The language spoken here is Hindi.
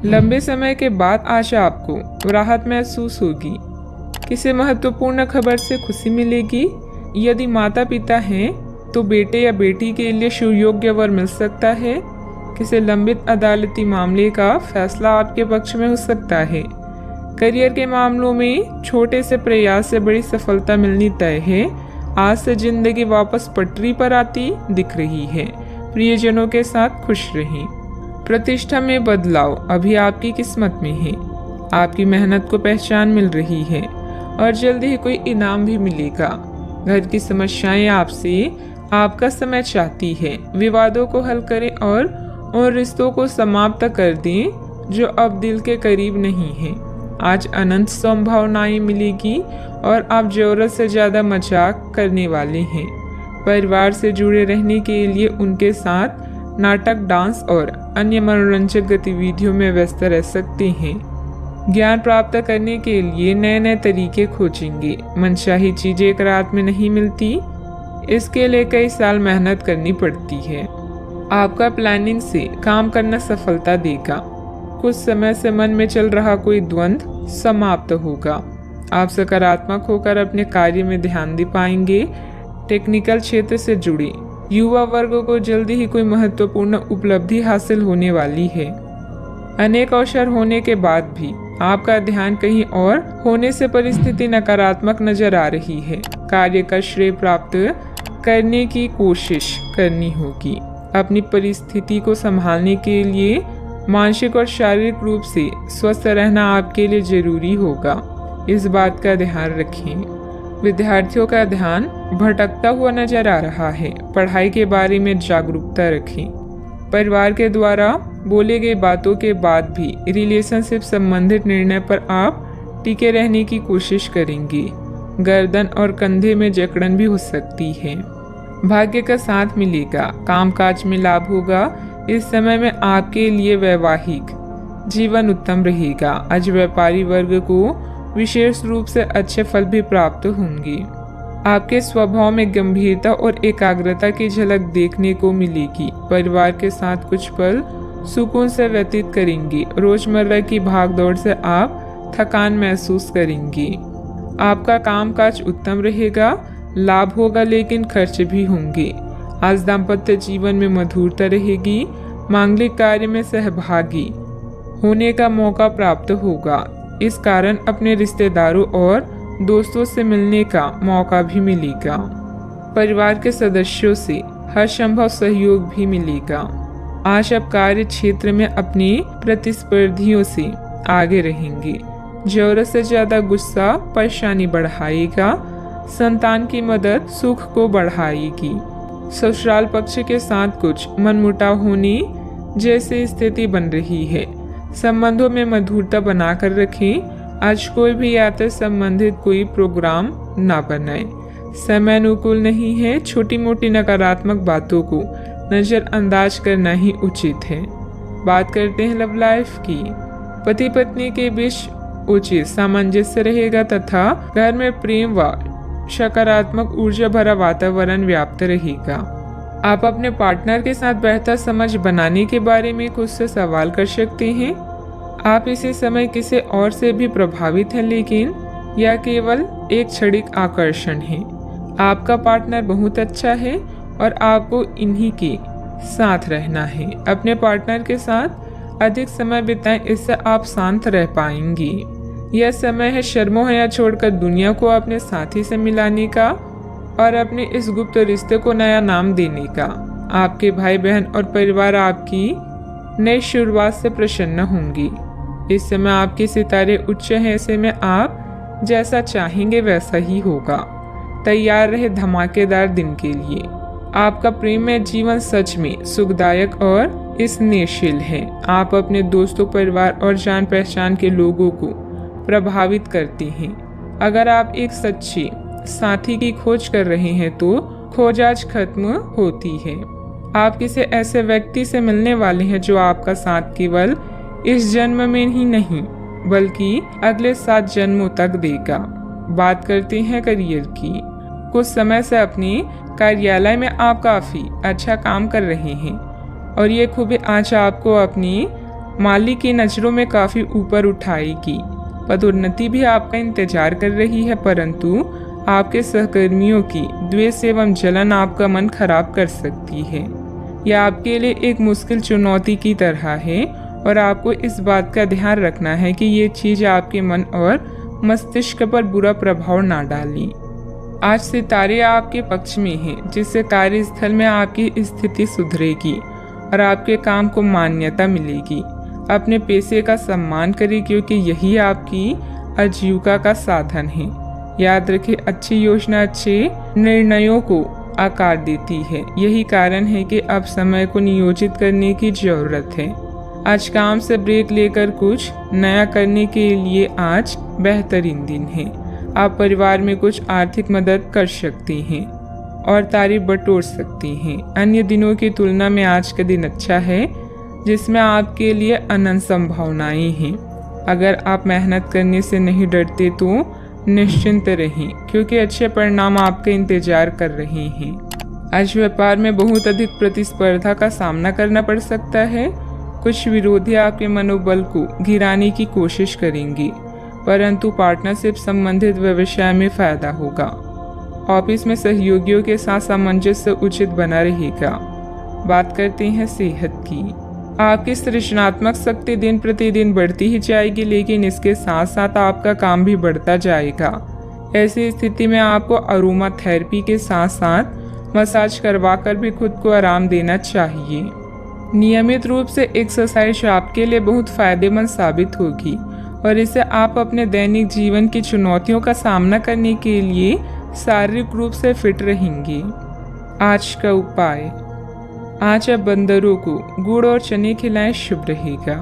लंबे समय के बाद आज आपको राहत महसूस होगी। किसी महत्वपूर्ण खबर से खुशी मिलेगी। यदि माता पिता हैं तो बेटे या बेटी के लिए सुयोग्य वर मिल सकता है। किसी लंबित अदालती मामले का फैसला आपके पक्ष में हो सकता है। करियर के मामलों में छोटे से प्रयास से बड़ी सफलता मिलनी तय है। आज से जिंदगी वापस पटरी पर आती दिख रही है। प्रियजनों के साथ खुश रहें। प्रतिष्ठा में बदलाव अभी आपकी किस्मत में है। आपकी मेहनत को पहचान मिल रही है और जल्दी ही कोई इनाम भी मिलेगा। घर की समस्याएं आपसे आपका समय चाहती है। विवादों को हल करें और उन रिश्तों को समाप्त कर दें जो अब दिल के करीब नहीं है। आज अनंत संभावनाएं मिलेगी और आप जरूरत से ज्यादा मजाक करने वाले हैं। परिवार से जुड़े रहने के लिए उनके साथ नाटक, डांस और अन्य मनोरंजक गतिविधियों में व्यस्त रह सकते हैं। ज्ञान प्राप्त करने के लिए नए नए तरीके खोजेंगे। मनचाही चीजें एक रात में नहीं मिलती, इसके लिए कई साल मेहनत करनी पड़ती है। आपका प्लानिंग से काम करना सफलता देगा। कुछ समय से मन में चल रहा कोई द्वंद्व समाप्त होगा। आप सकारात्मक होकर अपने कार्य में ध्यान दे पाएंगे। टेक्निकल क्षेत्र से जुड़े युवा वर्ग को जल्दी ही कोई महत्वपूर्ण उपलब्धि हासिल होने वाली है। अनेक अवसर होने के बाद भी आपका ध्यान कहीं और होने से परिस्थिति नकारात्मक नजर आ रही है। कार्य का श्रेय प्राप्त करने की कोशिश करनी होगी। अपनी परिस्थिति को संभालने के लिए मानसिक और शारीरिक रूप से स्वस्थ रहना आपके लिए जरूरी होगा। इस बात का ध्यान रखें। विद्यार्थियों का ध्यान भटकता हुआ नजर आ रहा है। पढ़ाई के बारे में जागरूकता रखें। परिवार के द्वारा बोले गई बातों के बाद भी रिलेशनशिप संबंधित निर्णय पर आप टिके रहने की कोशिश करेंगे। गर्दन और कंधे में जकड़न भी हो सकती है। भाग्य का साथ मिलेगा। कामकाज में लाभ होगा। इस समय में आपके लिए वैवाहिक जीवन उत्तम रहेगा। आज व्यापारी वर्ग को विशेष रूप से अच्छे फल भी प्राप्त होंगे। आपके स्वभाव में गंभीरता और एकाग्रता की झलक देखने को मिलेगी। परिवार के साथ कुछ पल सुकून से व्यतीत करेंगे। रोजमर्रा की भागदौड़ से आप थकान महसूस करेंगे। आपका कामकाज उत्तम रहेगा। लाभ होगा लेकिन खर्च भी होंगे। आज दाम्पत्य जीवन में मधुरता रहेगी। मांगलिक कार्य में सहभागी होने का मौका प्राप्त होगा। इस कारण अपने रिश्तेदारों और दोस्तों से मिलने का मौका भी मिलेगा। परिवार के सदस्यों से हर संभव सहयोग भी मिलेगा। आज आप कार्य क्षेत्र में अपने प्रतिस्पर्धियों से आगे रहेंगे। जरूरत से ज्यादा गुस्सा परेशानी बढ़ाएगा। संतान की मदद सुख को बढ़ाएगी। ससुराल पक्ष के साथ कुछ मनमुटाव होने जैसी स्थिति बन रही है। संबंधों में मधुरता बनाकर रखें। आज कोई भी यात्रा संबंधित कोई प्रोग्राम ना बनाए। समय अनुकूल नहीं है। छोटी मोटी नकारात्मक बातों को नजरअंदाज करना ही उचित है। बात करते हैं लव लाइफ की। पति पत्नी के बीच उचित सामंजस्य रहेगा तथा घर में प्रेम व सकारात्मक ऊर्जा भरा वातावरण व्याप्त रहेगा। आप अपने पार्टनर के साथ बेहतर समझ बनाने के बारे में खुद से सवाल कर सकते हैं। आप इसी समय किसी और से भी प्रभावित हैं, लेकिन यह केवल एक क्षणिक आकर्षण है। आपका पार्टनर बहुत अच्छा है और आपको इन्हीं के साथ रहना है। अपने पार्टनर के साथ अधिक समय बिताएं, इससे आप शांत रह पाएंगे। यह समय है शर्मोहया छोड़कर दुनिया को अपने साथी से मिलाने का और अपने इस गुप्त रिश्ते को नया नाम देने का। आपके भाई बहन और परिवार आपकी नई शुरुआत से प्रसन्न होंगी। इस समय आपके सितारे उच्च हैं, ऐसे में आप जैसा चाहेंगे वैसा ही होगा। तैयार रहे धमाकेदार दिन के लिए। आपका प्रेममय जीवन सच में सुखदायक और स्नेहशील है। आप अपने दोस्तों, परिवार और जान पहचान के लोगों को प्रभावित करते हैं। अगर आप एक सच्चे साथी की खोज कर रहे हैं तो खोज आज खत्म होती है। आप किसी ऐसे व्यक्ति से मिलने वाले हैं जो आपका साथ केवल इस जन्म में ही नहीं बल्कि अगले 7 जन्मों तक देगा। बात करते हैं करियर की। कुछ समय से अपने कार्यालय में आप काफी अच्छा काम कर रहे हैं और ये खूबी आज आपको अपनी मालिक की नज़रों में काफ़ी ऊपर उठाएगी। पदोन्नति भी आपका इंतजार कर रही है, परंतु आपके सहकर्मियों की द्वेष एवं जलन आपका मन खराब कर सकती है। यह आपके लिए एक मुश्किल चुनौती की तरह है और आपको इस बात का ध्यान रखना है कि ये चीज़ आपके मन और मस्तिष्क पर बुरा प्रभाव ना डालें। आज सितारे आपके पक्ष में हैं, जिससे कार्यस्थल में आपकी स्थिति सुधरेगी और आपके काम को मान्यता मिलेगी। अपने पेशे का सम्मान करें, क्योंकि यही आपकी आजीविका का साधन है। याद रखें, अच्छी योजना अच्छे निर्णयों को आकार देती है। यही कारण है कि अब समय को नियोजित करने की जरूरत है। आज काम से ब्रेक लेकर कुछ नया करने के लिए आज बेहतरीन दिन है। आप परिवार में कुछ आर्थिक मदद कर सकती हैं और तारीफ बटोर सकती हैं। अन्य दिनों की तुलना में आज का दिन अच्छा है, जिसमें आपके लिए अनंत संभावनाएं हैं। अगर आप मेहनत करने से नहीं डरते तो निश्चिंत रहें, क्योंकि अच्छे परिणाम आपका इंतजार कर रहे हैं। आज व्यापार में बहुत अधिक प्रतिस्पर्धा का सामना करना पड़ सकता है। कुछ विरोधी आपके मनोबल को गिराने की कोशिश करेंगे, परंतु पार्टनरशिप संबंधित व्यवसाय में फायदा होगा। ऑफिस में सहयोगियों के साथ सामंजस्य उचित बना रहेगा। बात करते हैं सेहत की। आपकी सृजनात्मक शक्ति दिन प्रतिदिन बढ़ती ही जाएगी, लेकिन इसके साथ साथ आपका काम भी बढ़ता जाएगा। ऐसी स्थिति में आपको अरोमा थेरेपी के साथ साथ मसाज करवाकर भी खुद को आराम देना चाहिए। नियमित रूप से एक्सरसाइज आपके लिए बहुत फायदेमंद साबित होगी और इससे आप अपने दैनिक जीवन की चुनौतियों का सामना करने के लिए शारीरिक रूप से फिट रहेंगे। आज का उपाय, आज आप बंदरों को गुड़ और चने खिलाएं, शुभ रहेगा।